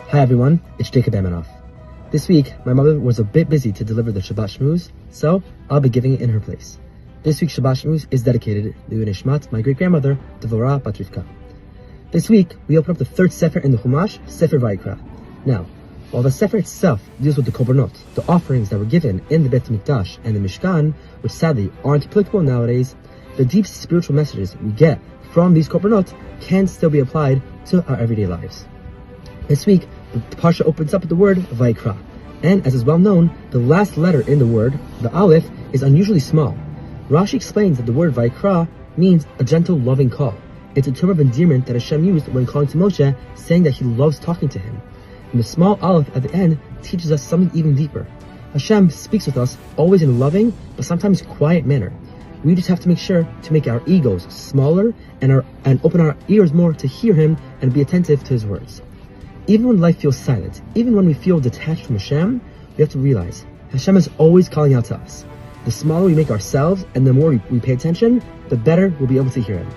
Hi everyone, it's Jacob Aminoff. This week, my mother was a bit busy to deliver the Shabbat Shmuz, so I'll be giving it in her place. This week's Shabbat Shmuz is dedicated to Nishmat, my great-grandmother, Devorah Bat Rivka. This week, we open up the third Sefer in the Chumash, Sefer Vayikra. Now, while the Sefer itself deals with the Korbonot, the offerings that were given in the Beit HaMikdash and the Mishkan, which sadly aren't applicable nowadays, the deep spiritual messages we get from these Korbonot can still be applied to our everyday lives. This week, the Parsha opens up with the word Vayikra, and as is well known, the last letter in the word, the Aleph, is unusually small. Rashi explains that the word Vayikra means a gentle, loving call. It's a term of endearment that Hashem used when calling to Moshe, saying that he loves talking to him. And the small Aleph at the end teaches us something even deeper. Hashem speaks with us always in a loving, but sometimes quiet manner. We just have to make sure to make our egos smaller and open our ears more to hear him and be attentive to his words. Even when life feels silent, even when we feel detached from Hashem, we have to realize Hashem is always calling out to us. The smaller we make ourselves and the more we pay attention, the better we'll be able to hear him.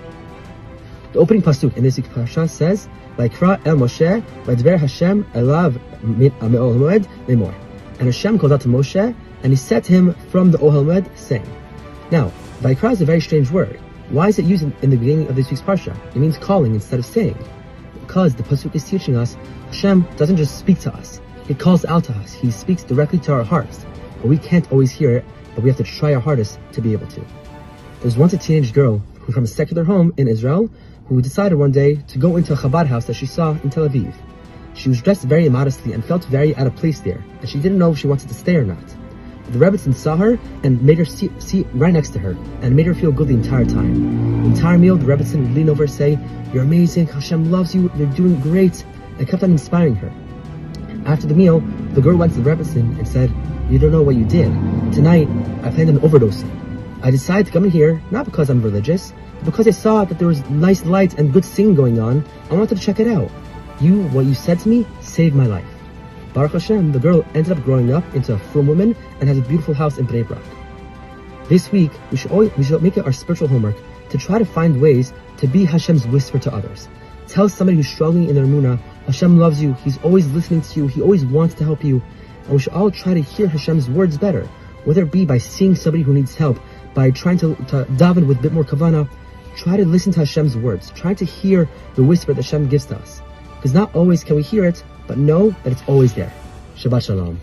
The opening pasuk in this week's parasha says, "Vayikra el Moshe, vayidber Hashem elav me'ol hamoed lemor." And Hashem called out to Moshe, and he said to him from the Ohel Moed, saying. Now, Vayikra is a very strange word. Why is it used in the beginning of this week's parsha? It means calling instead of saying. Because the pasuk is teaching us, Hashem doesn't just speak to us. He calls out to us. He speaks directly to our hearts. But we can't always hear it, but we have to try our hardest to be able to. There was once a teenage girl who from a secular home in Israel who decided one day to go into a Chabad house that she saw in Tel Aviv. She was dressed very immodestly and felt very out of place there, and she didn't know if she wanted to stay or not. But the Rebbetzin saw her and made her sit right next to her and made her feel good the entire time. The entire meal, the Rebbetzin would lean over and say, "You're amazing, Hashem loves you, you're doing great," and kept on inspiring her. After the meal, the girl went to the Rebbetzin and said, "You don't know what you did. Tonight, I planned on overdosing. I decided to come in here, not because I'm religious, but because I saw that there was nice lights and good singing going on. I wanted to check it out. What you said to me, saved my life." Baruch Hashem, the girl ended up growing up into a frum woman and has a beautiful house in Bnei Brak. This week, we should make it our spiritual homework to try to find ways to be Hashem's whisper to others. Tell somebody who's struggling in their emunah, Hashem loves you, He's always listening to you, He always wants to help you. And we should all try to hear Hashem's words better, whether it be by seeing somebody who needs help, by trying to daven with a bit more kavanah. Try to listen to Hashem's words. Try to hear the whisper that Hashem gives to us. Because not always can we hear it, but know that it's always there. Shabbat Shalom.